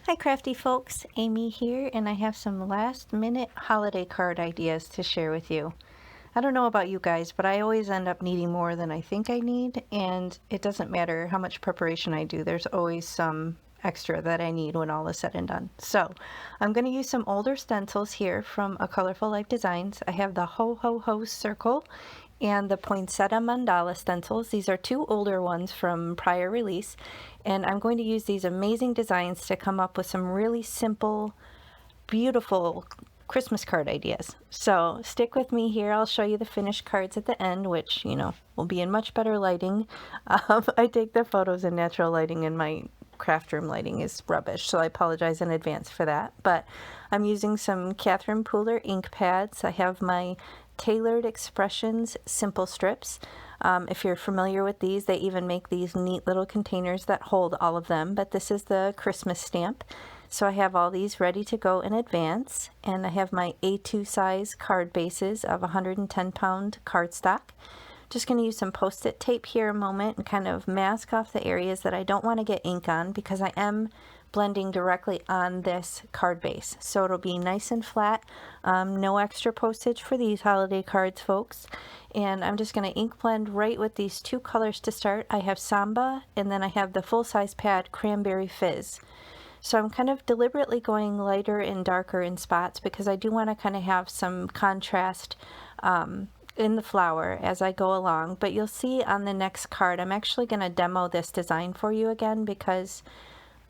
Hi crafty folks, Amy here, and I have some last minute holiday card ideas to share with you. I don't know about you guys, but I always end up needing more than I think I need, and it doesn't matter how much preparation I do, there's always some extra that I need when all is said and done. So I'm going to use some older stencils here from A Colorful Life Designs. I have the Ho Ho Ho Circle and the Poinsettia Mandala stencils. These are two older ones from prior release, and I'm going to use these amazing designs to come up with some really simple, beautiful Christmas card ideas. So stick with me here. I'll show you the finished cards at the end, which, will be in much better lighting. I take the photos in natural lighting and my craft room lighting is rubbish, so I apologize in advance for that. But I'm using some Catherine Pooler ink pads. I have my Tailored Expressions simple strips. If you're familiar with these, they even make these neat little containers that hold all of them, but this is the Christmas stamp. So I have all these ready to go in advance, and I have my A2 size card bases of 110-pound cardstock. Just going to use some post-it tape here a moment and kind of mask off the areas that I don't want to get ink on, because I am blending directly on this card base. So it'll be nice and flat. No extra postage for these holiday cards, folks. And I'm just going to ink blend right with these two colors to start. I have Samba, and then I have the full-size pad Cranberry Fizz. So I'm kind of deliberately going lighter and darker in spots because I do want to kind of have some contrast in the flower as I go along. But you'll see on the next card, I'm actually going to demo this design for you again because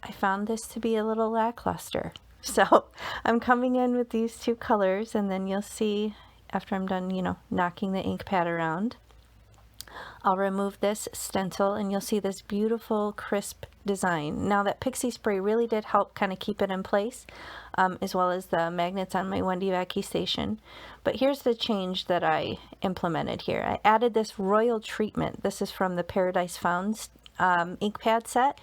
I found this to be a little lackluster. So I'm coming in with these two colors, and then you'll see after I'm done, knocking the ink pad around, I'll remove this stencil and you'll see this beautiful crisp design. Now that pixie spray really did help kind of keep it in place, as well as the magnets on my Wendy Vacuum station. But here's the change that I implemented here. I added this royal treatment. This is from the Paradise Found ink pad set.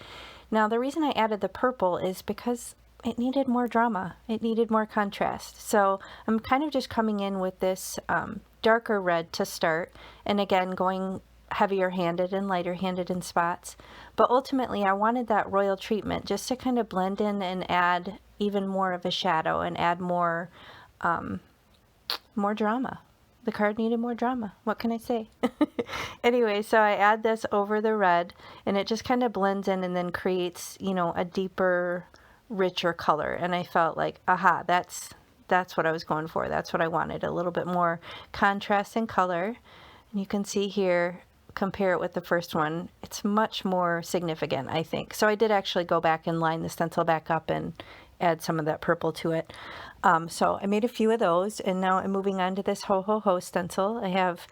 Now the reason I added the purple is because it needed more drama. It needed more contrast. So I'm kind of just coming in with this darker red to start, and again going heavier handed and lighter handed in spots. But ultimately I wanted that royal treatment just to kind of blend in and add even more of a shadow and add more drama. The card needed more drama. What can I say? Anyway, so I add this over the red, and it just kind of blends in and then creates, a deeper, richer color. And I felt like, aha, that's what I was going for. That's what I wanted. A little bit more contrast in color. And you can see here, compare it with the first one, it's much more significant, I think. So I did actually go back and line the stencil back up and add some of that purple to it. So I made a few of those, and now I'm moving on to this Ho Ho Ho stencil. I have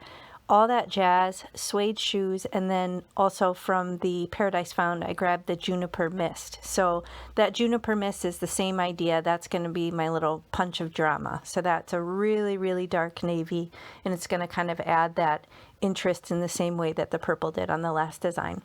All That Jazz, Suede Shoes, and then also from the Paradise Found, I grabbed the Juniper Mist. So that Juniper Mist is the same idea. That's going to be my little punch of drama. So that's a really, really dark navy, and it's going to kind of add that interest in the same way that the purple did on the last design.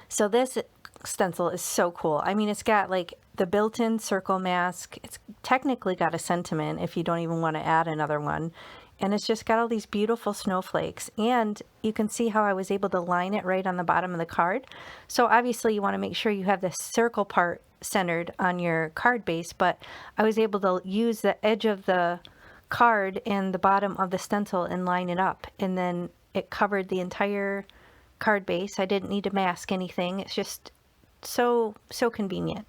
So this stencil is so cool. I mean, it's got like the built-in circle mask. It's technically got a sentiment if you don't even want to add another one. And it's just got all these beautiful snowflakes. And you can see how I was able to line it right on the bottom of the card. So obviously you want to make sure you have the circle part centered on your card base, but I was able to use the edge of the card and the bottom of the stencil and line it up. And then it covered the entire card base. I didn't need to mask anything. It's just so convenient.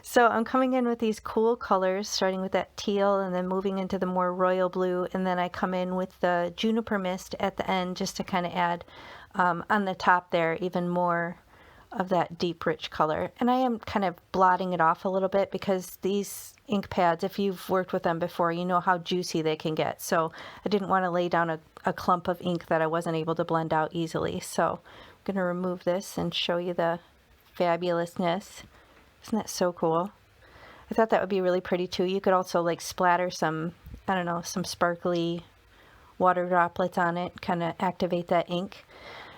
So I'm coming in with these cool colors, starting with that teal and then moving into the more royal blue, and then I come in with the Juniper Mist at the end just to kind of add on the top there even more of that deep rich color. And I am kind of blotting it off a little bit because these ink pads, if you've worked with them before, you know how juicy they can get. So I didn't want to lay down a clump of ink that I wasn't able to blend out easily. So I'm going to remove this and show you the fabulousness. Isn't that so cool? I thought that would be really pretty too. You could also like splatter some, I don't know, some sparkly water droplets on it, kind of activate that ink.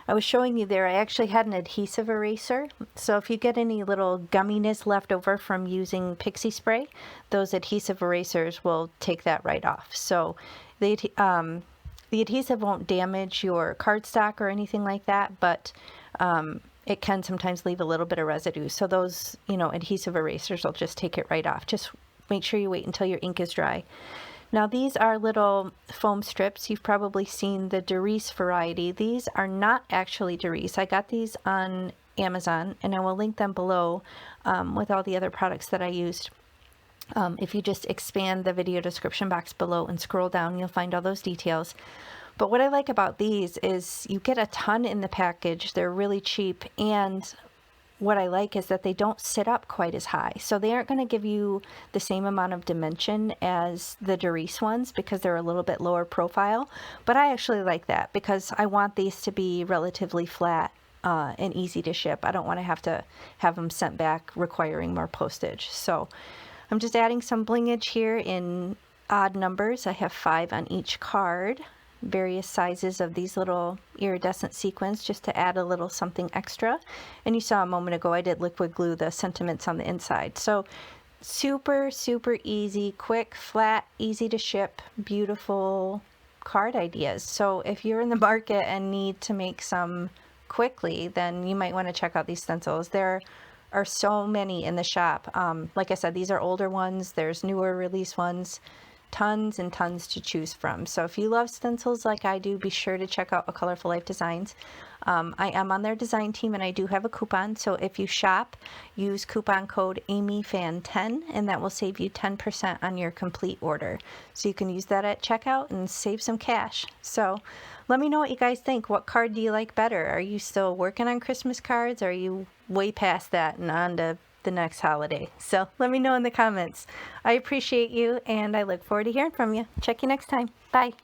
I was showing you there, I actually had an adhesive eraser. So if you get any little gumminess left over from using pixie spray, those adhesive erasers will take that right off. So the adhesive won't damage your cardstock or anything like that, but it can sometimes leave a little bit of residue. So those, adhesive erasers will just take it right off. Just make sure you wait until your ink is dry. Now these are little foam strips. You've probably seen the Derice variety. These are not actually Derice. I got these on Amazon, and I will link them below with all the other products that I used. If you just expand the video description box below and scroll down, you'll find all those details. But what I like about these is you get a ton in the package. They're really cheap, and what I like is that they don't sit up quite as high. So they aren't going to give you the same amount of dimension as the Derice ones because they're a little bit lower profile. But I actually like that because I want these to be relatively flat and easy to ship. I don't want to have them sent back requiring more postage. So I'm just adding some blingage here in odd numbers. I have 5 on each card. Various sizes of these little iridescent sequins just to add a little something extra. And you saw a moment ago I did liquid glue the sentiments on the inside. So super, super easy, quick, flat, easy to ship, beautiful card ideas. So if you're in the market and need to make some quickly, then you might want to check out these stencils. There are so many in the shop. Like I said, these are older ones. There's newer release ones. Tons and tons to choose from. So if you love stencils like I do, be sure to check out A Colorful Life Designs. I am on their design team, and I do have a coupon. So if you shop, use coupon code AmyFan10, and that will save you 10% on your complete order. So you can use that at checkout and save some cash. So let me know what you guys think. What card do you like better? Are you still working on Christmas cards? Or are you way past that and on to the next holiday? So let me know in the comments. I appreciate you, and I look forward to hearing from you. Check you next time. Bye.